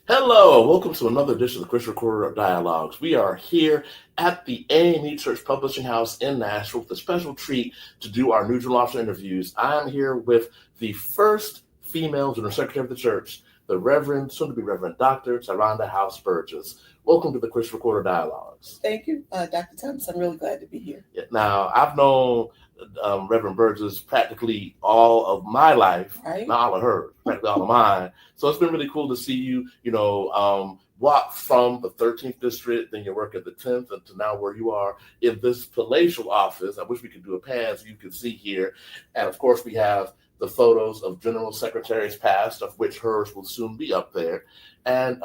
Hello, welcome to another edition of the TCR Dialogues. We are here at the A&E Church Publishing House in Nashville with a special treat to do our New General Officer interviews. I'm here with the first female General Secretary of the Church, the Reverend, soon-to-be Reverend Dr. Tyronda Howse Burgess. Welcome to the TCR Dialogues. Thank you, Dr. Thomas. I'm really glad to be here. Now, I've known Reverend Burgess practically all of my life, Right. not all of her, practically all of mine. So it's been really cool to see you, walk from the 13th district, then you work at the 10th, and to now where you are in this palatial office. I wish we could do a pan so you can see here. And of course, we have the photos of General Secretaries past, of which hers will soon be up there. And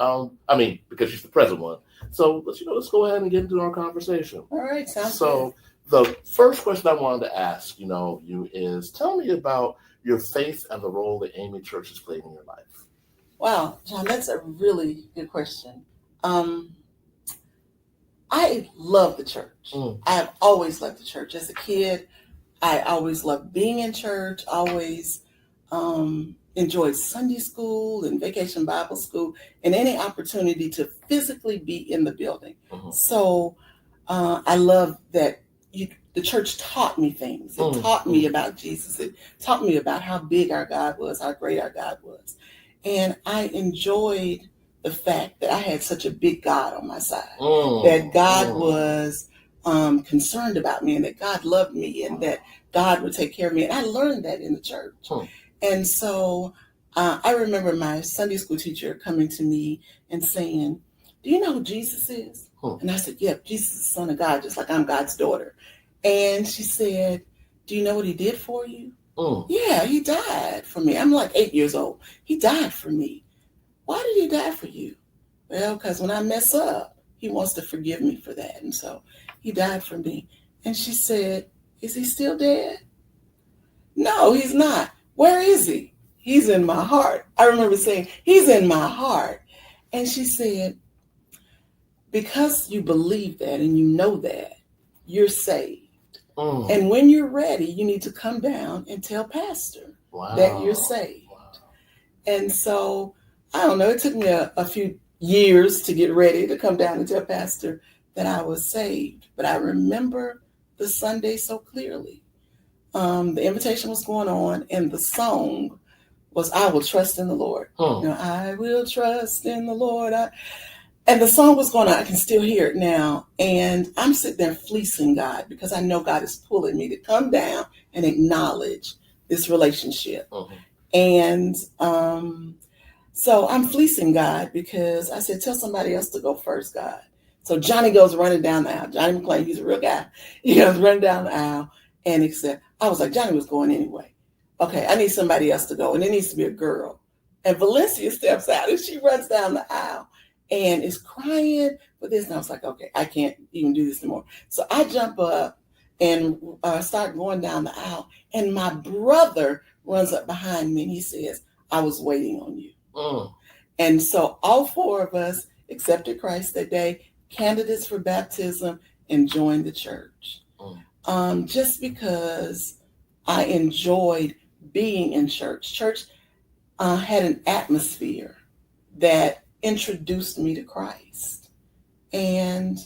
because she's the present one. So let's go ahead and get into our conversation. All right, sounds good. The first question I wanted to ask, you is tell me about your faith and the role that A&E Church has played in your life. Wow, John, that's a really good question. I love the church. I've always loved the church. As a kid, I always loved being in church, always enjoyed Sunday school and vacation Bible school and any opportunity to physically be in the building. Mm-hmm. So I love that the church taught me things. It taught me about Jesus. It taught me about how big our God was, how great our God was. And I enjoyed the fact that I had such a big God on my side, that God was concerned about me and that God loved me and that God would take care of me. And I learned that in the church. And so I remember my Sunday school teacher coming to me and saying, "Do you know who Jesus is?" And I said, "Yeah, Jesus is the Son of God, just like I'm God's daughter." And she said, "Do you know what he did for you?" "Yeah, he died for me." I'm like 8 years old. "He died for me." "Why did he die for you?" "Well, because when I mess up, he wants to forgive me for that. And so he died for me." And she said, "Is he still dead?" "No, he's not." "Where is he?" "He's in my heart." I remember saying, "He's in my heart." And she said, "Because you believe that and you know that, you're saved. And when you're ready, you need to come down and tell Pastor that you're saved." Wow. And so, I don't know, it took me a few years to get ready to come down and tell Pastor that I was saved. But I remember the Sunday so clearly. The invitation was going on and the song was, "I Will Trust in the Lord." I will trust in the Lord. And the song was going on. I can still hear it now. And I'm sitting there fleecing God because I know God is pulling me to come down and acknowledge this relationship. And so I'm fleecing God because I said, "Tell somebody else to go first, God." So Johnny goes running down the aisle. Johnny McClain, he's a real guy. He goes running down the aisle. And he said, I was like, Johnny was going anyway. Okay, I need somebody else to go. And it needs to be a girl. And Valencia steps out and she runs down the aisle and is crying for this. And I was like, okay, I can't even do this anymore. So I jump up and start going down the aisle. And my brother runs up behind me and he says, "I was waiting on you." And so all four of us accepted Christ that day, candidates for baptism, and joined the church. Just because I enjoyed being in church. Church had an atmosphere that introduced me to Christ. And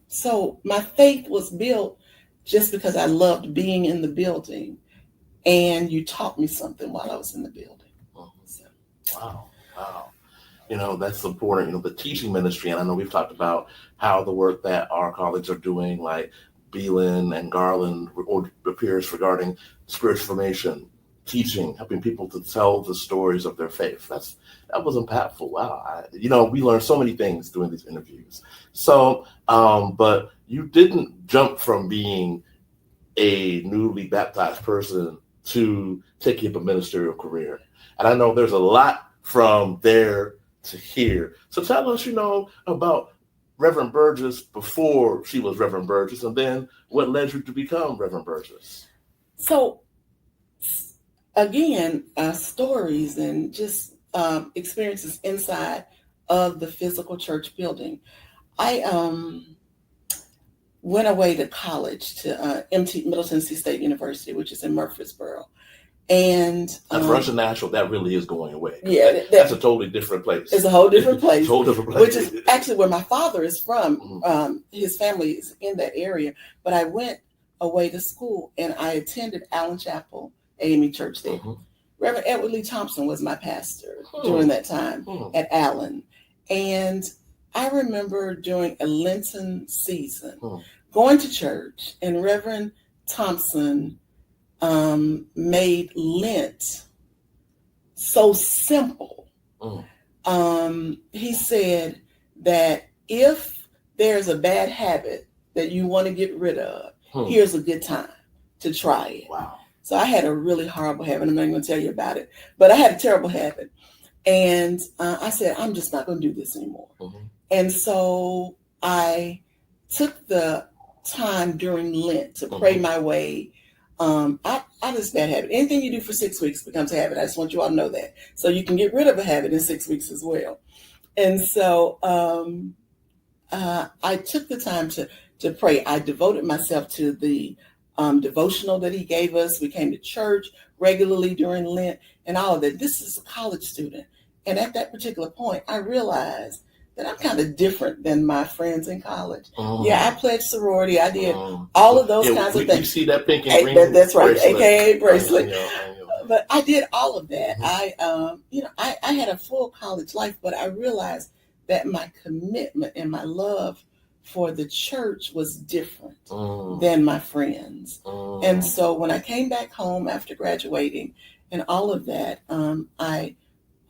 so my faith was built just because I loved being in the building. And you taught me something while I was in the building. So. Wow. That's important. The teaching ministry, and I know we've talked about how the work that our colleagues are doing, like Beelan and Garland, appears regarding spiritual formation, teaching, helping people to tell the stories of their faith. That was impactful. Wow. We learned so many things doing these interviews. So, but you didn't jump from being a newly baptized person to taking up a ministerial career. And I know there's a lot from there to here. So tell us, about Reverend Burgess before she was Reverend Burgess, and then what led you to become Reverend Burgess. So again, stories and just experiences inside of the physical church building. I went away to college to Middle Tennessee State University, which is in Murfreesboro. And First and National, that really is going away. Yeah, that's a totally different place. It's a whole different place. Whole different place. Which is actually where my father is from. His family is in that area. But I went away to school and I attended Allen Chapel AME Church there. Reverend Edward Lee Thompson was my pastor during that time at Allen. And I remember during a Lenten season going to church, and Reverend Thompson made Lent so simple. He said that if there's a bad habit that you want to get rid of, here's a good time to try it. Wow. So I had a really horrible habit. I'm not going to tell you about it, but I had a terrible habit. And I said, I'm just not going to do this anymore. And so I took the time during Lent to pray my way out of this bad habit. Anything you do for 6 weeks becomes a habit. I just want you all to know that. So you can get rid of a habit in 6 weeks as well. And so I took the time to pray. I devoted myself to the devotional that he gave us. We came to church regularly during Lent and all of that. This is a college student. And at that particular point, I realized that I'm kind of different than my friends in college. Yeah, I pledged sorority. I did all of those kinds of things. You see that pink and green that's right, bracelet. AKA bracelet. I know. But I did all of that. I had a full college life, but I realized that my commitment and my love for the church was different than my friends. And so when I came back home after graduating and all of that, I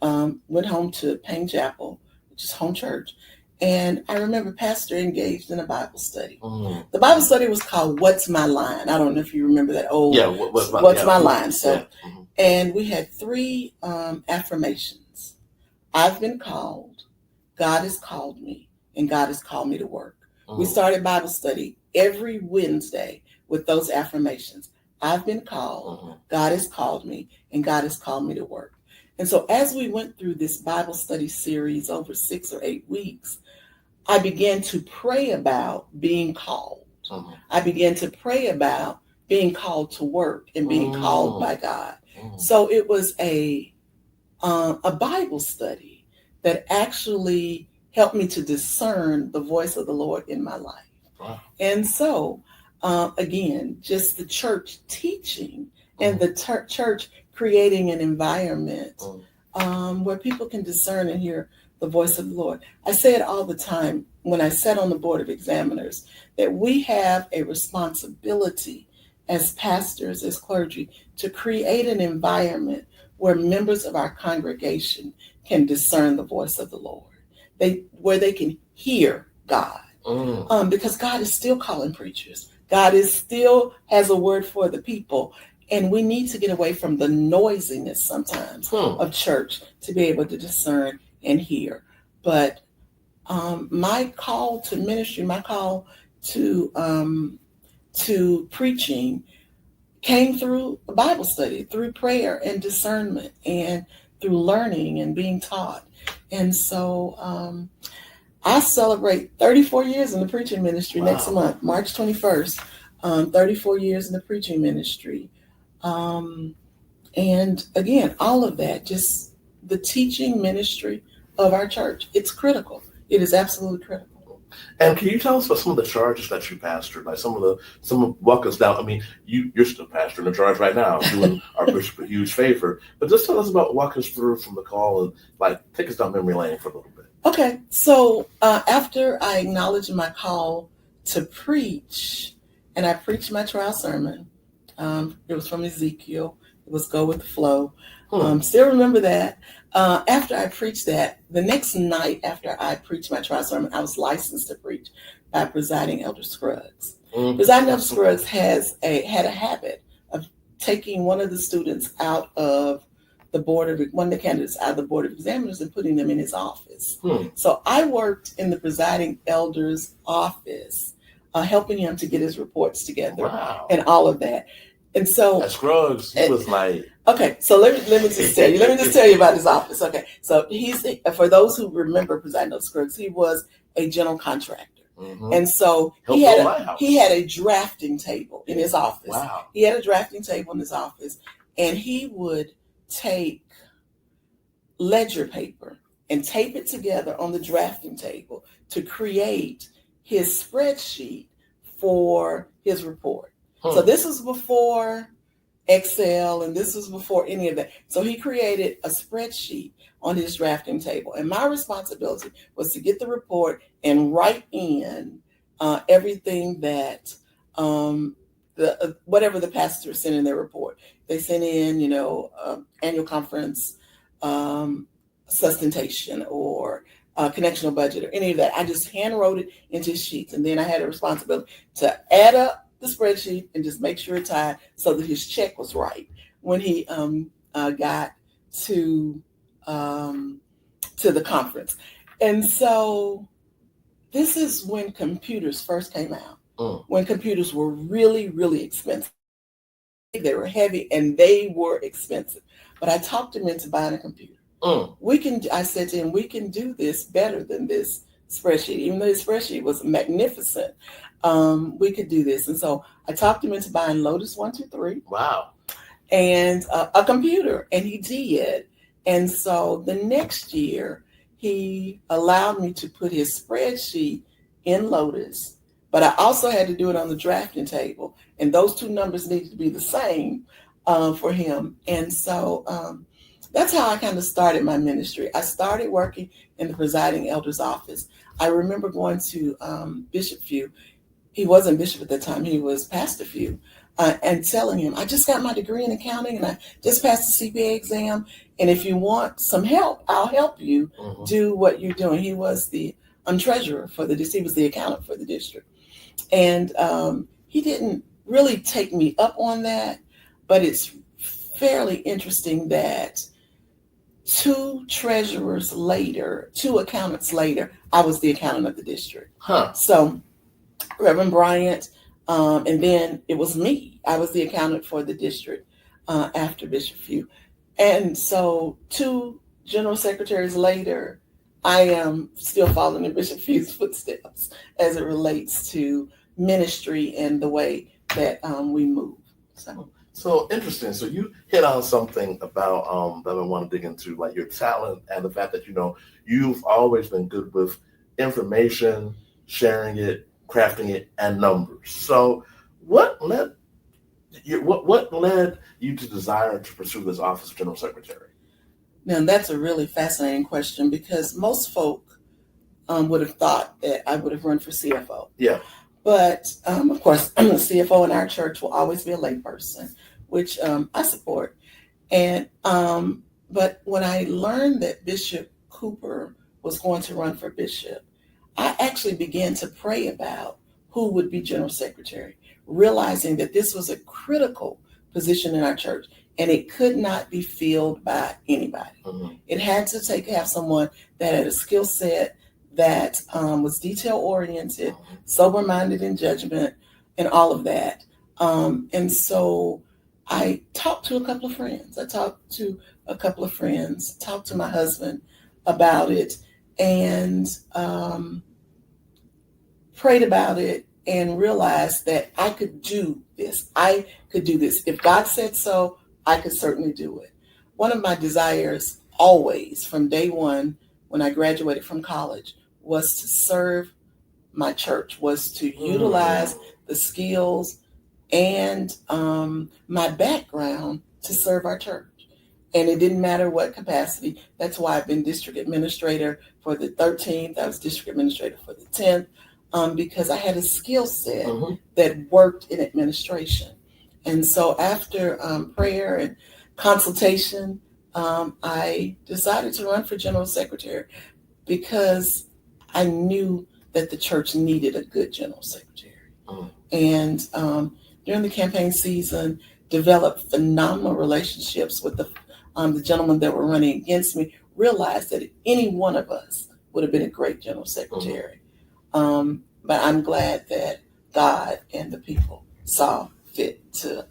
went home to Payne Chapel, which is home church. And I remember pastor engaged in a Bible study. The Bible study was called What's My Line? I don't know if you remember that old What's My Line? So, and we had 3 affirmations. I've been called, God has called me, and God has called me to work. We started Bible study every Wednesday with those affirmations. I've been called, God has called me, and God has called me to work. And so as we went through this Bible study series over 6 or 8 weeks, I began to pray about being called. I began to pray about being called to work and being called by God. So it was a Bible study that actually helped me to discern the voice of the Lord in my life. Wow. And so, again, just the church teaching and the church creating an environment where people can discern and hear the voice of the Lord. I say it all the time when I sat on the board of examiners, that we have a responsibility as pastors, as clergy, to create an environment where members of our congregation can discern the voice of the Lord, where they can hear God, because God is still calling preachers. God is still has a word for the people. And we need to get away from the noisiness sometimes of church to be able to discern and hear. But my call to ministry, my call to preaching came through a Bible study, through prayer and discernment, and through learning and being taught. And so I celebrate 34 years in the preaching ministry next month, March 21st, 34 years in the preaching ministry. And again, all of that, just the teaching ministry of our church, it's critical. It is absolutely critical. And can you tell us about some of the charges that you pastored? Like walk us down. I mean, you're still pastoring the charge right now, doing our bishop a huge favor. But just tell us about walk us through from the call and take us down memory lane for a little bit. Okay, so after I acknowledged my call to preach, and I preached my trial sermon. It was from Ezekiel. It was Go with the Flow. Still remember that. After I preached that, the next night after I preached my trial sermon, I was licensed to preach by Presiding Elder Scruggs. Presiding Elder Scruggs had a habit of taking one of the students out of one of the candidates out of the board of examiners and putting them in his office. So I worked in the presiding elder's office, helping him to get his reports together and all of that. And so at Scruggs, he was like, okay, so let me just tell you. Let me just tell you about his office. Okay, so for those who remember Presiding Elder Scruggs, he was a general contractor. And so he had a drafting table in his office. He had a drafting table in his office. and he would take ledger paper and tape it together on the drafting table to create his spreadsheet for his report. So this was before Excel, and this was before any of that. So he created a spreadsheet on his drafting table, and my responsibility was to get the report and write in everything that whatever the pastor sent in their report. They sent in, annual conference, sustentation, or connectional budget, or any of that. I just hand wrote it into sheets, and then I had a responsibility to add up the spreadsheet and just make sure it tied so that his check was right when he got to the conference. And so this is when computers first came out, when computers were really, really expensive. They were heavy and they were expensive. But I talked him into buying a computer. I said to him, we can do this better than this spreadsheet. Even though his spreadsheet was magnificent, we could do this. And so I talked him into buying Lotus 123. Wow. And a computer, and he did. And so the next year, he allowed me to put his spreadsheet in Lotus, but I also had to do it on the drafting table. And those two numbers needed to be the same for him. And so that's how I kind of started my ministry. I started working in the presiding elder's office. I remember going to Bishop Few. He wasn't bishop at the time. He was Pastor Few. And telling him, I just got my degree in accounting and I just passed the CPA exam. And if you want some help, I'll help you do what you're doing. He was the treasurer for he was the accountant for the district. And he didn't really take me up on that, but it's fairly interesting that 2 treasurers later, 2 accountants later, I was the accountant of the district. So Reverend Bryant, and then it was me. I was the accountant for the district after Bishop Few. And so 2 general secretaries later, I am still following in Bishop Few's footsteps as it relates to ministry and the way that we move. So interesting. So you hit on something about that I want to dig into, like your talent and the fact that, you've always been good with information, sharing it, crafting it, and numbers. So what led you to desire to pursue this office of General Secretary? Now, that's a really fascinating question because most folk would have thought that I would have run for CFO. Yeah. But, of course, the CFO in our church will always be a layperson, which I support. And but when I learned that Bishop Cooper was going to run for bishop, I actually began to pray about who would be general secretary, realizing that this was a critical position in our church and it could not be filled by anybody. It had to have someone that had a skill set that was detail oriented, sober minded in judgment, and all of that. And so I talked to a couple of friends. Talked to my husband about it, and prayed about it and realized that I could do this. I could do this. If God said so, I could certainly do it. One of my desires always from day one when I graduated from college was to serve my church, was to utilize the skills and my background to serve our church. And it didn't matter what capacity. That's why I've been district administrator for the 13th. I was district administrator for the 10th. Because I had a skill set that worked in administration. And so after prayer and consultation, I decided to run for general secretary because I knew that the church needed a good general secretary. And during the campaign season, developed phenomenal relationships with the gentlemen that were running against me, realized that any one of us would have been a great general secretary. But I'm glad that God and the people saw fit to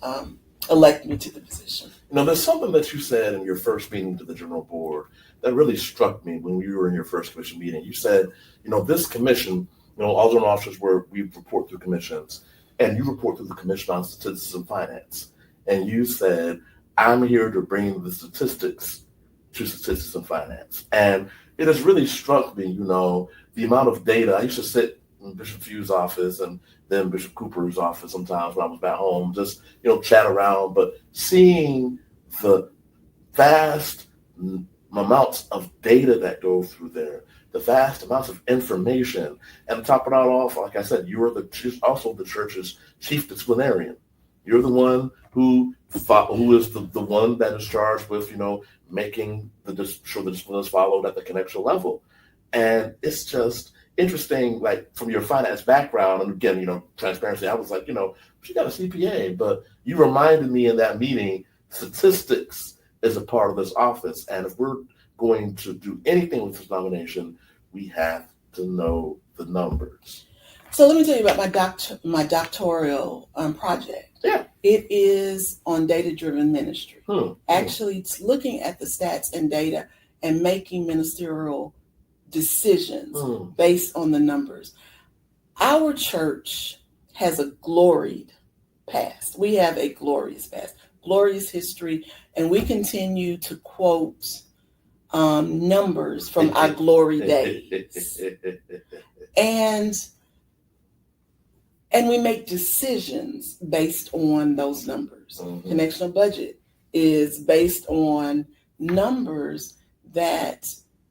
elect me to the position. There's something that you said in your first meeting to the general board that really struck me when you were in your first commission meeting. You said, this commission, all general officers we report through commissions, and you report through the Commission on Statistics and Finance. And you said, I'm here to bring the statistics to statistics and finance. And it has really struck me, the amount of data. I used to sit in Bishop Few's office and then Bishop Cooper's office sometimes when I was back home, just, chat around, but seeing the vast amounts of data that go through there, the vast amounts of information, and to top it all off, like I said, you are also the church's chief disciplinarian. You're the one who is the one that is charged with, making sure the discipline is followed at the connection level. And it's just interesting, like from your finance background, and again, transparency, I was like, she got a CPA, but you reminded me in that meeting, statistics is a part of this office. And if we're going to do anything with this nomination, we have to know the numbers. So let me tell you about my doctoral project. Yeah. It is on data-driven ministry. Actually, it's looking at the stats and data and making ministerial decisions based on the numbers. Our church has a gloried past. We have a glorious past, glorious history, and we continue to quote numbers from our glory days. And we make decisions based on those numbers. Connectional budget is based on numbers that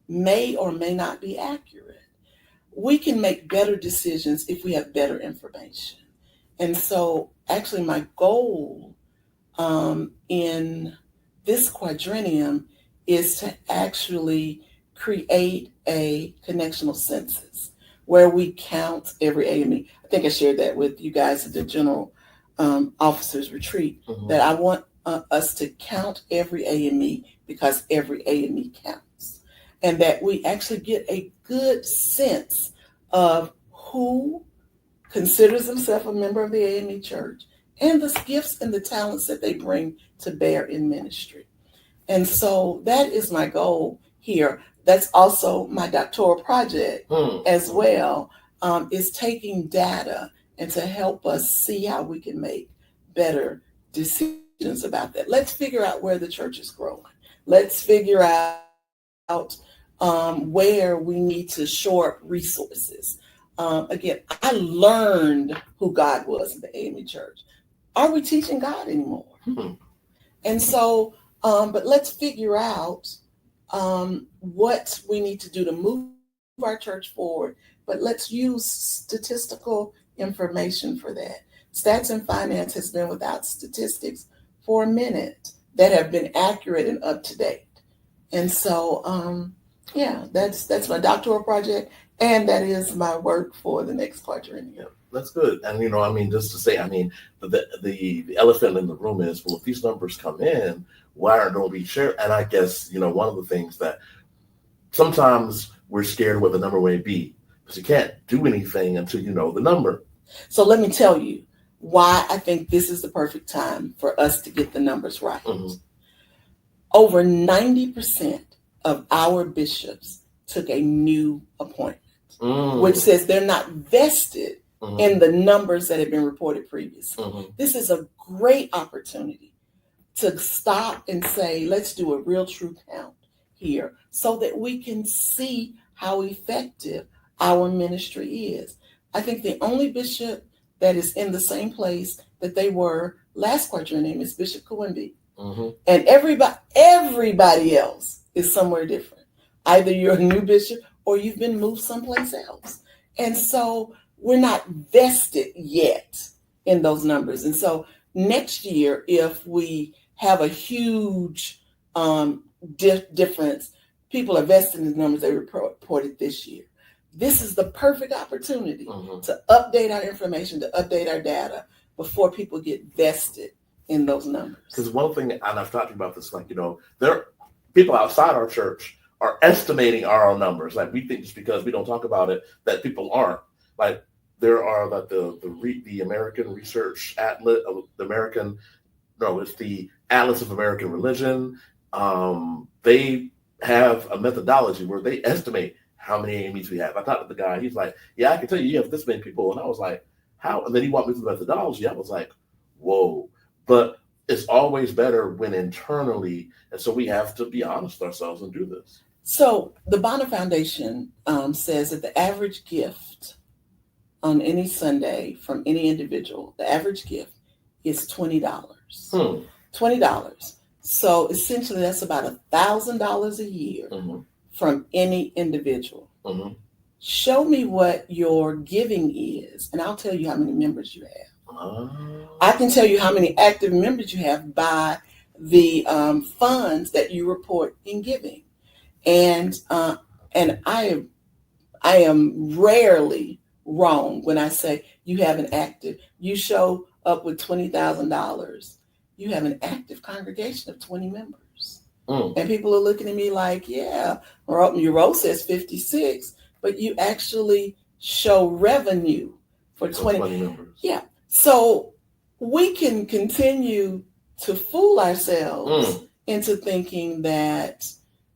may or may not be accurate. We can make better decisions if we have better information. And so actually my goal in this quadrennium is to actually create a connectional census where we count every AME. I think I shared that with you guys at the General Officers Retreat, that I want us to count every AME because every AME counts. And that we actually get a good sense of who considers himself a member of the AME church and the gifts and the talents that they bring to bear in ministry. And so that is my goal here. That's also my doctoral project as well, is taking data and to help us see how we can make better decisions about that. Let's figure out where the church is growing. Let's figure out where we need to shore up resources. Again, I learned who God was in the AME church. Are we teaching God anymore? And so, but let's figure out what we need to do to move our church forward, but let's use statistical information for that. Stats and Finance has been without statistics for a minute that have been accurate and up to date. And so, that's my doctoral project, and that is my work for the next quadrennium. That's good. And, just to say, the elephant in the room is, well, if these numbers come in, why aren't they being shared? And I guess, one of the things that sometimes we're scared of what the number may be, because you can't do anything until you know the number. So let me tell you why I think this is the perfect time for us to get the numbers right. Over 90% of our bishops took a new appointment, which says they're not vested in the numbers that have been reported previously. This is a great opportunity to stop and say, let's do a real true count here so that we can see how effective our ministry is. I think the only bishop that is in the same place that they were last quadrennium is Bishop Kawimbi. And everybody else is somewhere different. Either you're a new bishop or you've been moved someplace else. And so we're not vested yet in those numbers. And so next year, if we have a huge difference, people are vested in the numbers they reported this year. This is the perfect opportunity to update our information, to update our data before people get vested in those numbers. Because one thing, and I've talked about this, there are people outside our church are estimating our numbers. Like, we think just because we don't talk about it that people aren't. Like, there are the American Research Atlas, it's the Atlas of American Religion. They have a methodology where they estimate how many AMEs we have. I talked to the guy. He's like, yeah, I can tell you have this many people. And I was like, how? And then he walked me through the methodology. I was like, whoa. But it's always better when internally, and so we have to be honest with ourselves and do this. So the Bonner Foundation says that the average gift on any Sunday from any individual, the average gift is $20. $20. So essentially, that's about $1,000 a year from any individual. Show me what your giving is, and I'll tell you how many members you have. I can tell you how many active members you have by the funds that you report in giving. And I am rarely wrong when I say you have an active. You show up with $20,000. You have an active congregation of 20 members, and people are looking at me like, yeah, your roll says 56, but you actually show revenue for 20 members. Yeah, so we can continue to fool ourselves into thinking that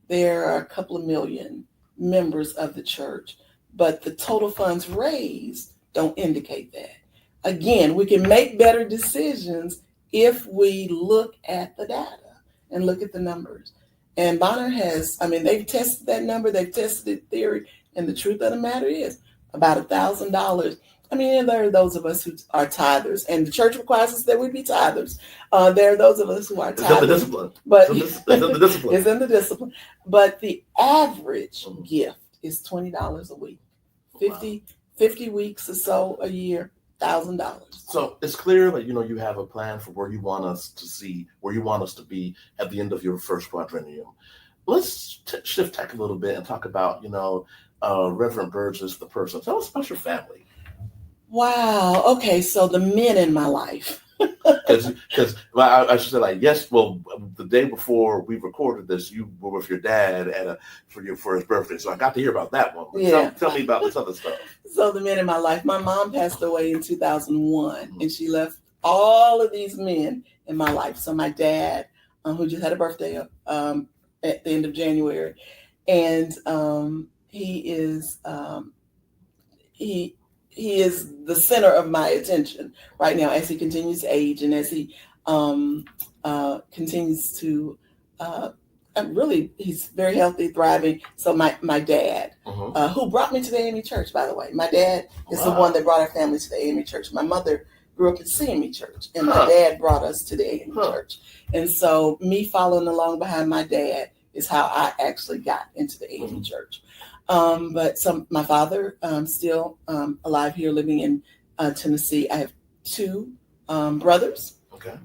there are a couple of million members of the church, but the total funds raised don't indicate that. Again, we can make better decisions if we look at the data and look at the numbers. And Bonner they've tested that number, they've tested the theory, and the truth of the matter is about $1,000. And there are those of us who are tithers, and the church requires us that we be tithers. There are those of us who are tithers. It's in the discipline. But it's in the discipline. It's in the discipline. But the average gift is $20 a week. 50 weeks or so a year, $1,000. So it's clear that you have a plan for where you want us to be at the end of your first quadrennium. Let's shift tack a little bit and talk about Reverend Burgess, the person. Tell us about your family. Wow. Okay. So the men in my life. Because I should say yes. Well, the day before we recorded this, you were with your dad for his birthday, so I got to hear about that one. Yeah. Tell me about this other stuff. So the men in my life. My mom passed away in 2001, and she left all of these men in my life. So my dad, who just had a birthday at the end of January, and he is the center of my attention right now as he continues to age and as he continues to he's very healthy, thriving. So my dad, who brought me to the AME Church, by the way, my dad is the one that brought our family to the AME Church. My mother grew up at CME Church, and my dad brought us to the AME Church. And so me following along behind my dad is how I actually got into the AME Church. But my father still alive here, living in Tennessee. I have two brothers. Okay.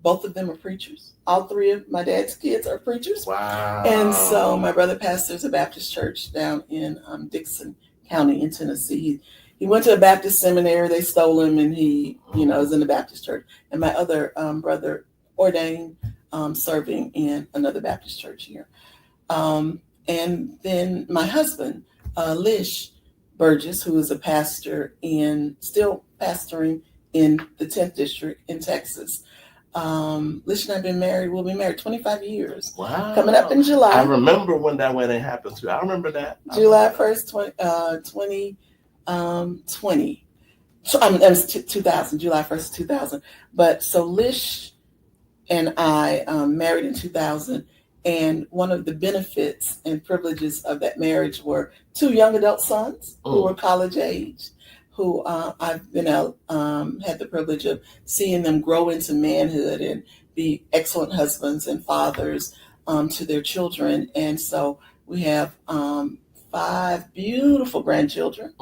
Both of them are preachers. All three of my dad's kids are preachers. Wow. And so my brother pastors a Baptist church down in Dixon County in Tennessee. He went to a Baptist seminary. They stole him, and he, is in the Baptist church. And my other brother ordained, serving in another Baptist church here. And then my husband, Lish Burgess, who is a pastor still pastoring in the 10th district in Texas. Lish and I we'll be married 25 years. Wow. Coming up in July. I remember when that wedding happened too. I remember that. July 1st, 2020. So that was 2000, July 1st, 2000. But so Lish and I married in 2000. And one of the benefits and privileges of that marriage were two young adult sons who were college age, who I've been had the privilege of seeing them grow into manhood and be excellent husbands and fathers to their children. And so we have 5 beautiful grandchildren.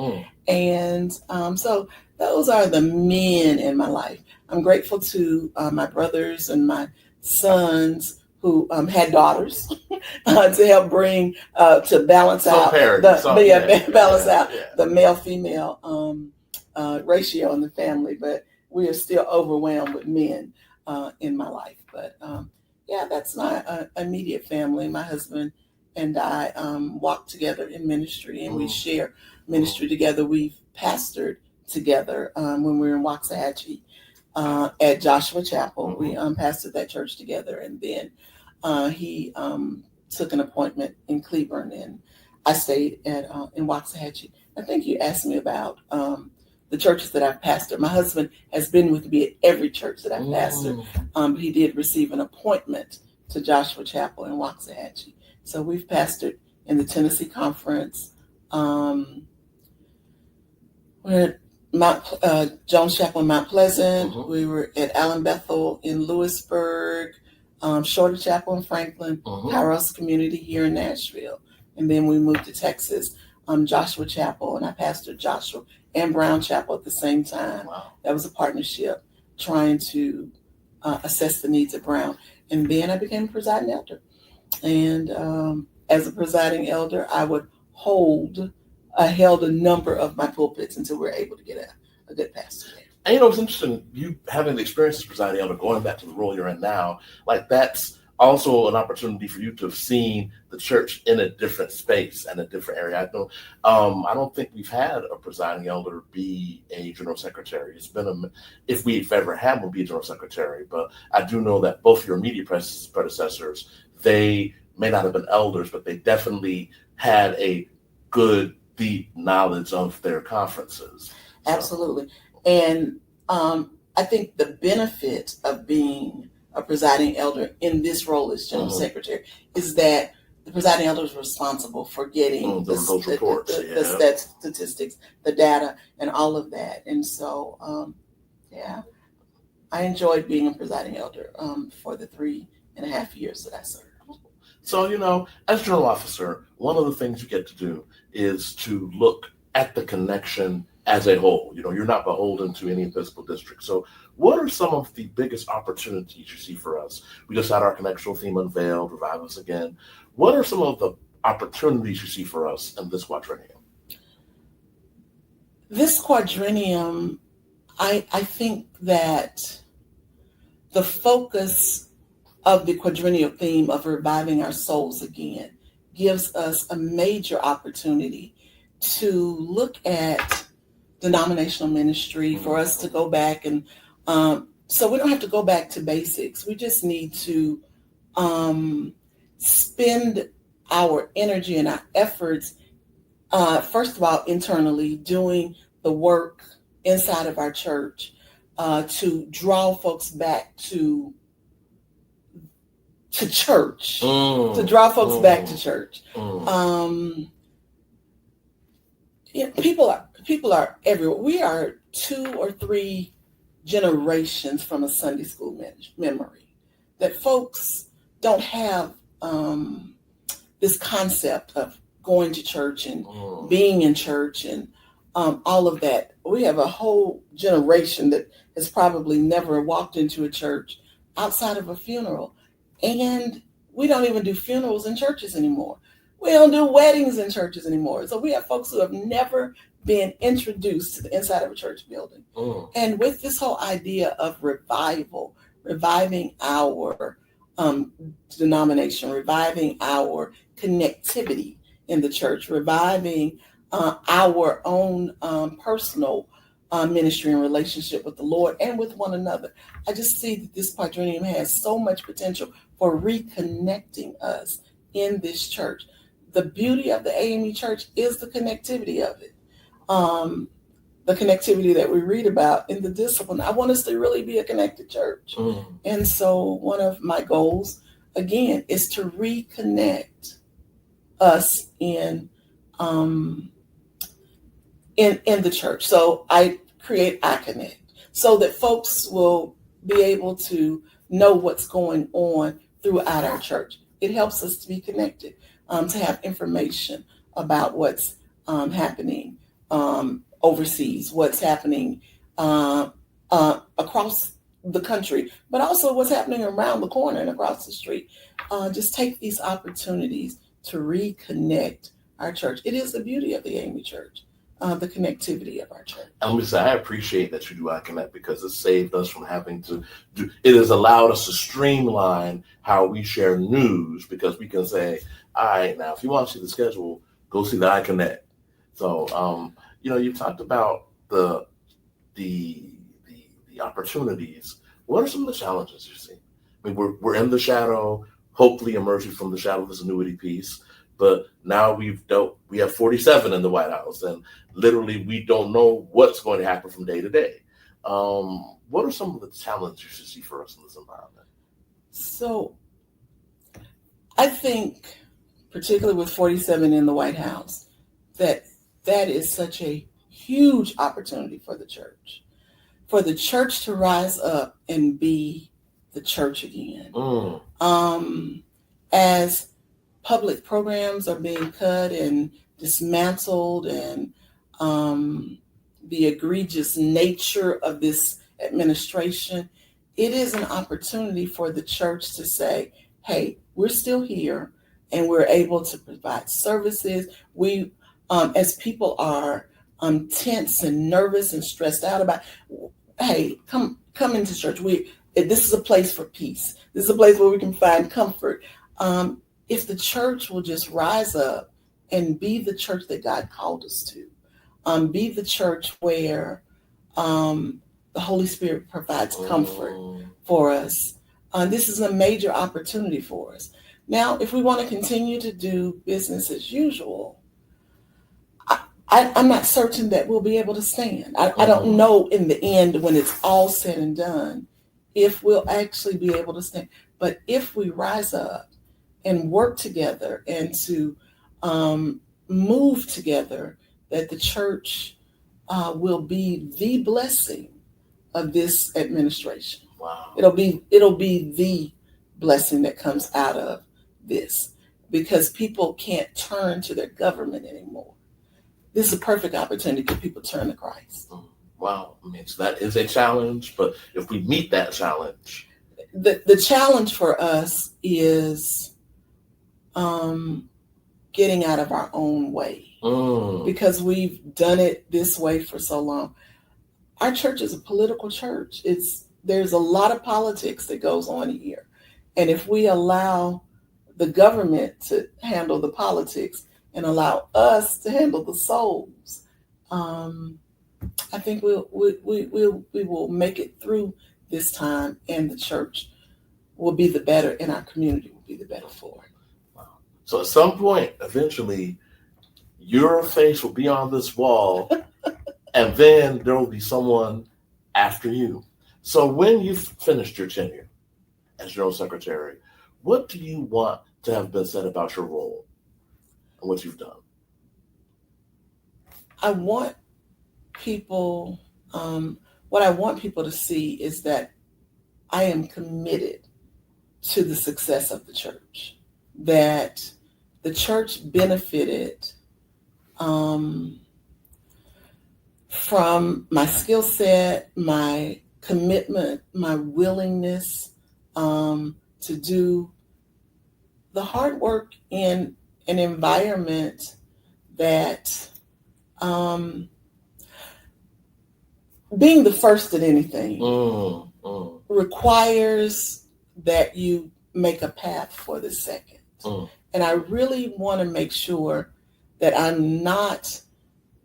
And so those are the men in my life. I'm grateful to my brothers and my sons who had daughters to help bring to balance out the male-female ratio in the family. But we are still overwhelmed with men in my life. But that's my immediate family. My husband and I walk together in ministry, and we share ministry together. We've pastored together when we were in Waxahachie at Joshua Chapel. We pastored that church together, and then he took an appointment in Cleburne, and I stayed in Waxahachie. I think you asked me about the the churches that I've pastored. My husband has been with me at every church that I've pastored. He did receive an appointment to Joshua Chapel in Waxahachie. So we've pastored in the Tennessee Conference. We're at Jones Chapel in Mount Pleasant. We were at Allen Bethel in Lewisburg, Shorter Chapel in Franklin, Howse Community here in Nashville. And then we moved to Texas, Joshua Chapel, and I pastored Joshua and Brown Chapel at the same time. Wow. That was a partnership trying to assess the needs of Brown. And then I became a presiding elder. And as a presiding elder, I would held a number of my pulpits until we were able to get a good pastor there. And you know, it's interesting, you having the experience as presiding elder, going back to the role you're in now, like that's also an opportunity for you to have seen the church in a different space and a different area. I don't think we've had a presiding elder be a general secretary. It's been if we've ever had one be a general secretary, but I do know that both your immediate predecessors, they may not have been elders, but they definitely had a good, deep knowledge of their conferences. So. Absolutely. And I think the benefit of being a presiding elder in this role as general secretary is that the presiding elder is responsible for getting the statistics, the data, and all of that. And so, I enjoyed being a presiding elder for the 3.5 years that I served. So, you know, as general officer, one of the things you get to do is to look at the connection as a whole. You know, you're not beholden to any Episcopal district. So what are some of the biggest opportunities you see for us? We just had our connectional theme unveiled, Revive Us Again. What are some of the opportunities you see for us in this quadrennium? This quadrennium, I think that the focus of the quadrennial theme of reviving our souls again gives us a major opportunity to look at denominational ministry, for us to go back and so we don't have to go back to basics. We just need to spend our energy and our efforts, first of all, internally doing the work inside of our church to draw folks back to church, to draw folks back to church. People are everywhere. We are 2 or 3 generations from a Sunday school memory that folks don't have this concept of going to church and being in church and all of that. We have a whole generation that has probably never walked into a church outside of a funeral. And we don't even do funerals in churches anymore. We don't do weddings in churches anymore. So we have folks who have never been introduced to the inside of a church building. And with this whole idea of revival, reviving our denomination, reviving our connectivity in the church, reviving our own personal ministry and relationship with the Lord and with one another. I just see that this quadrennium has so much potential for reconnecting us in this church. The beauty of the AME church is the connectivity of it. The connectivity that we read about in the discipline. I want us to really be a connected church. And so one of my goals, again, is to reconnect us in the church. So I create iConnect so that folks will be able to know what's going on throughout our church. It helps us to be connected, to have information about what's happening overseas, what's happening across the country, but also what's happening around the corner and across the street. Just take these opportunities to reconnect our church. It is the beauty of the AME church. The connectivity of our church. And let me say, I appreciate that you do iConnect because it saved us from having to do, it has allowed us to streamline how we share news because we can say, all right, now, if you want to see the schedule, go see the iConnect. So, you know, you talked about the opportunities. What are some of the challenges you see? I mean, we're in the shadow, hopefully emerging from the shadow of this annuity piece. But now we have 47 in the White House, and literally we don't know what's going to happen from day to day. What are some of the challenges you see for us in this environment? So I think, particularly with 47 in the White House, that is such a huge opportunity for the church to rise up and be the church again. As public programs are being cut and dismantled, and the egregious nature of this administration, it is an opportunity for the church to say, hey, we're still here and we're able to provide services. We, as people are tense and nervous and stressed out about, hey, come into church. This is a place for peace. This is a place where we can find comfort. If the church will just rise up and be the church that God called us to, be the church where the Holy Spirit provides comfort for us, this is a major opportunity for us. Now, if we want to continue to do business as usual, I'm not certain that we'll be able to stand. I don't know in the end, when it's all said and done, if we'll actually be able to stand. But if we rise up and work together and to move together, that the church will be the blessing of this administration. Wow. It'll be the blessing that comes out of this, because people can't turn to their government anymore. This is a perfect opportunity for people to turn to Christ. Wow. I mean, so that is a challenge, but if we meet that challenge. The challenge for us is getting out of our own way, because we've done it this way for so long. Our church is a political church. There's a lot of politics that goes on here. And if we allow the government to handle the politics and allow us to handle the souls, I think we will make it through this time, and the church will be the better, and our community will be the better for it. Wow. So at some point, eventually, your face will be on this wall, and then there will be someone after you. So when you've finished your tenure as General Secretary, what do you want to have been said about your role and what you've done? I want people, what I want people to see is that I am committed to the success of the church, that the church benefited from my skill set, my commitment, my willingness to do the hard work in an environment that being the first at anything requires that you make a path for the second. And I really want to make sure that I'm not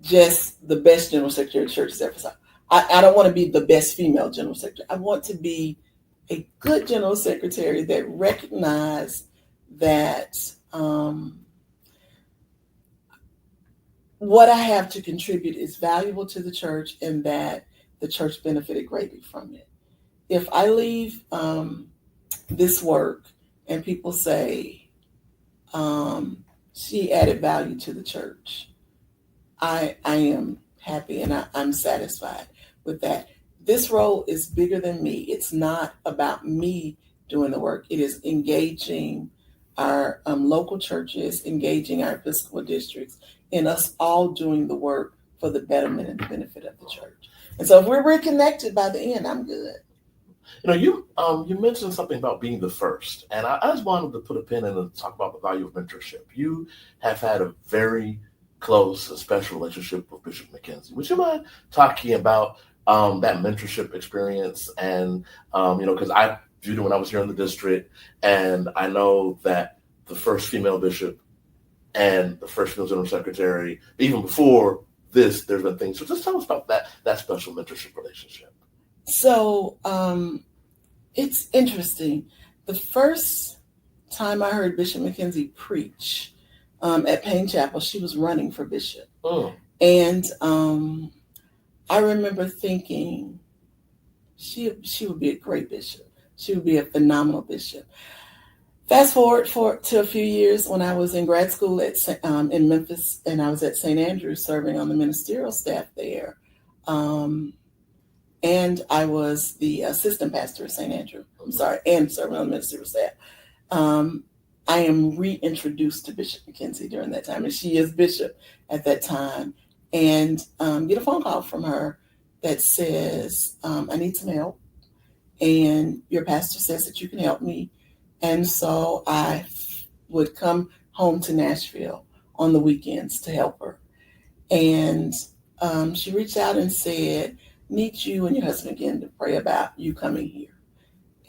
just the best general secretary the church has ever saw. I don't want to be the best female general secretary. I want to be a good general secretary that recognizes that what I have to contribute is valuable to the church, and that the church benefited greatly from it. If I leave this work and people say she added value to the church, I am happy, and I'm satisfied with that. This role is bigger than me. It's not about me doing the work. It is engaging our local churches, engaging our Episcopal districts, and us all doing the work for the betterment and the benefit of the church. And so if we're reconnected by the end, I'm good. You mentioned something about being the first, and I just wanted to put a pin in and talk about the value of mentorship. You have had a very close and special relationship with Bishop McKenzie. Would you mind talking about that mentorship experience? And, because I viewed it when I was here in the district, and I know that the first female bishop and the first female general secretary, even before this, there's been things. So just tell us about that special mentorship relationship. So it's interesting. The first time I heard Bishop McKenzie preach at Payne Chapel. She was running for bishop. Mm. And I remember thinking she would be a great bishop. She would be a phenomenal bishop. Fast forward to a few years when I was in grad school in Memphis, and I was at St. Andrews serving on the ministerial staff there. And I was the assistant pastor at St. Andrew. I'm sorry, and serving on the ministerial staff. I am reintroduced to Bishop McKenzie during that time, and she is bishop at that time, and get a phone call from her that says, I need some help, and your pastor says that you can help me. And so I would come home to Nashville on the weekends to help her. And she reached out and said, need you and your husband again to pray about you coming here.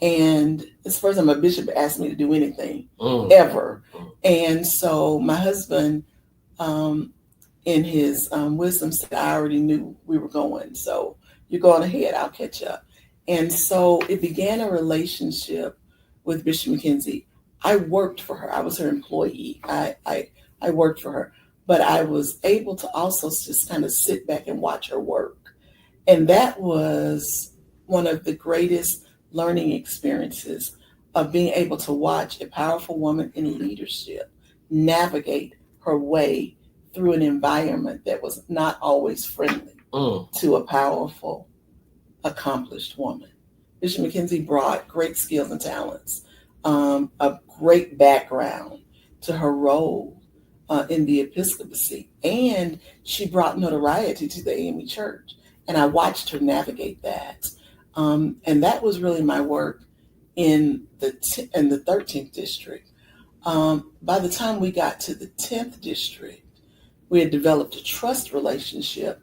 And it's the first time a bishop asked me to do anything ever. And so my husband, in his wisdom, said, I already knew we were going. So you're going ahead, I'll catch up. And so it began a relationship with Bishop McKenzie. I worked for her. I was her employee. I worked for her. But I was able to also just kind of sit back and watch her work. And that was one of the greatest learning experiences of being able to watch a powerful woman in leadership navigate her way through an environment that was not always friendly to a powerful, accomplished woman. Bishop McKenzie brought great skills and talents, a great background to her role in the episcopacy, and she brought notoriety to the AME Church. And I watched her navigate that. And that was really my work in the 13th district. By the time we got to the 10th district, we had developed a trust relationship,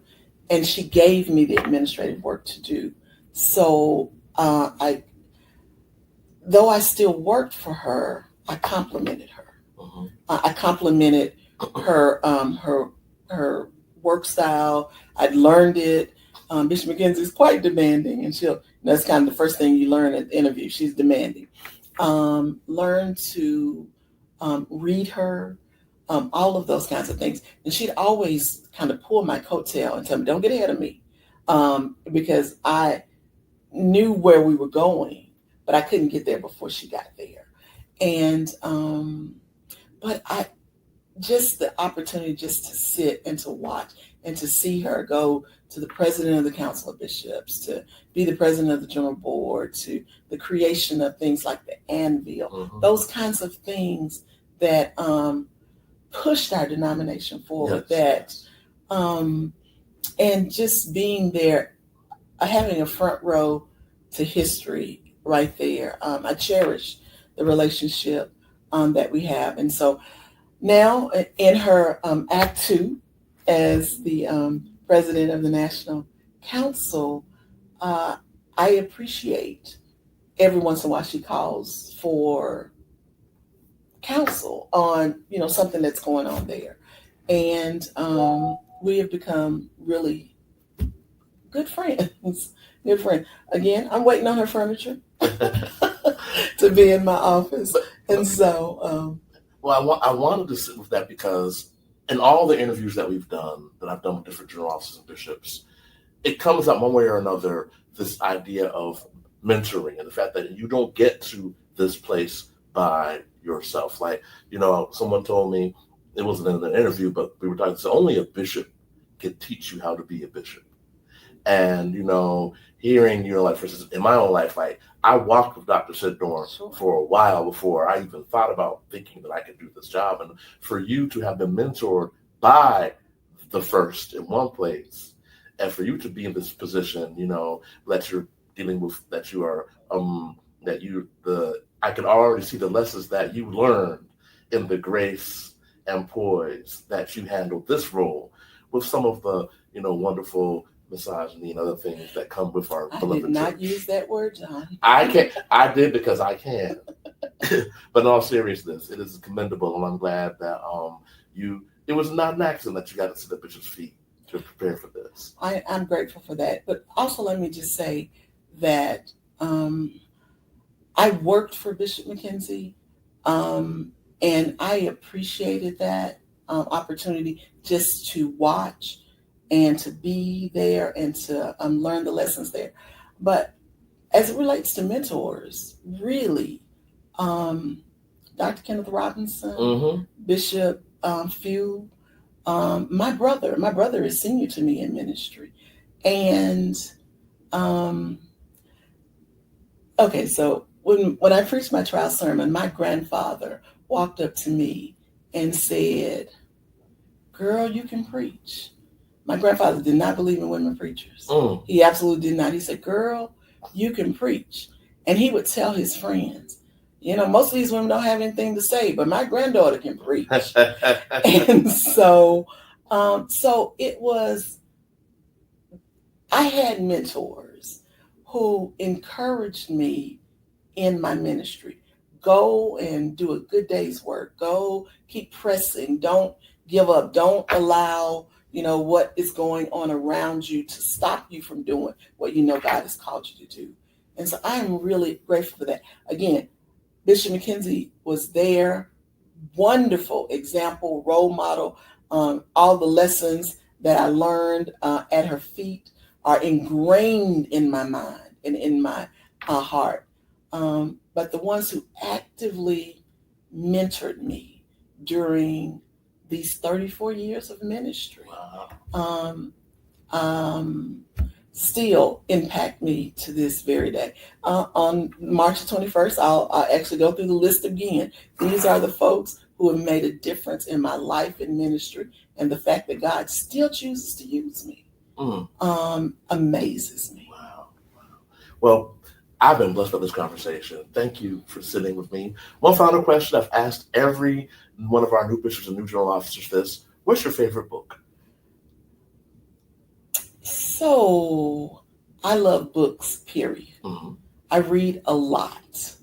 and she gave me the administrative work to do. So though I still worked for her, I complimented her. I complimented her her work style. I'd learned it. Bishop McKenzie is quite demanding, and that's kind of the first thing you learn at the interview. She's demanding. Learn to read her, all of those kinds of things. And she'd always kind of pull my coattail and tell me, don't get ahead of me, because I knew where we were going, but I couldn't get there before she got there. And but just the opportunity just to sit and to watch and to see her go to the president of the Council of Bishops, to be the president of the General Board, to the creation of things like the Anvil, those kinds of things that pushed our denomination forward. And just being there, having a front row to history right there. I cherish the relationship that we have. And so now in her Act 2 as the president of the National Council, I appreciate every once in a while she calls for counsel on, something that's going on there. And we have become really good friends. Good friend. Again, I'm waiting on her furniture to be in my office. And so well, I wanted to sit with that because in all the interviews that we've done, that I've done with different general officers and bishops, it comes up one way or another, this idea of mentoring and the fact that you don't get to this place by yourself. Like, someone told me, it wasn't in an interview, but we were talking, so only a bishop can teach you how to be a bishop. And, hearing, like, for instance, in my own life, like, I walked with Dr. Sidorn for a while before I even thought about thinking that I could do this job. And for you to have been mentored by the first in one place, and for you to be in this position, that you're dealing with, that you are, I could already see the lessons that you learned in the grace and poise that you handled this role with some of the, wonderful misogyny and other things that come with our beloved church. I did not church. Use that word, John. I did because I can. But in all seriousness, it is commendable, and I'm glad that it was not an accident that you got to sit at Bishop's feet to prepare for this. I'm grateful for that. But also let me just say that I worked for Bishop McKenzie, And I appreciated that opportunity just to watch and to be there and to learn the lessons there. But as it relates to mentors, really, Dr. Kenneth Robinson, Bishop Few, my brother is senior to me in ministry. And okay, so when I preached my trial sermon, my grandfather walked up to me and said, "Girl, you can preach." My grandfather did not believe in women preachers. He absolutely did not. He said, "Girl, you can preach." And he would tell his friends, most of these women don't have anything to say, but my granddaughter can preach. And so it was, I had mentors who encouraged me in my ministry. Go and do a good day's work. Go keep pressing. Don't give up. Don't allow, what is going on around you to stop you from doing what God has called you to do. And so I am really grateful for that. Again, Bishop McKenzie was there. Wonderful example, role model. All the lessons that I learned at her feet are ingrained in my mind and in my heart. But the ones who actively mentored me during these 34 years of ministry still impact me to this very day. On March 21st, I'll actually go through the list again. These are the folks who have made a difference in my life and ministry, and the fact that God still chooses to use me amazes me. Wow. Well, I've been blessed by this conversation. Thank you for sitting with me. One final question I've asked every one of our new bishops and new general officers this: what's your favorite book? So I love books, period. I read a lot.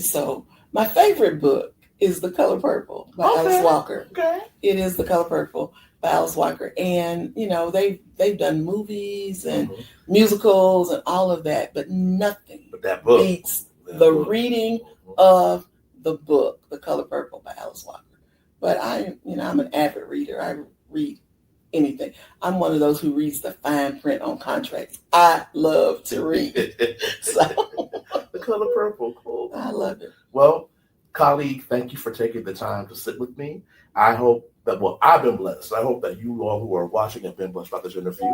So my favorite book is The Color Purple by Alice Walker. Okay. It is The Color Purple by Alice Walker. And, they've done movies and musicals and all of that, but nothing beats the reading of the book, The Color Purple by Alice Walker. But I'm an avid reader. I read anything. I'm one of those who reads the fine print on contracts. I love to read. So The Color Purple, cool. I love it. Well, colleague, thank you for taking the time to sit with me. I hope that, I've been blessed. I hope that you all who are watching have been blessed by this interview.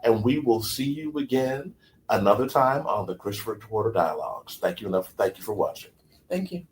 And we will see you again another time on the Christopher Dialogues. Thank you enough. Thank you for watching. Thank you.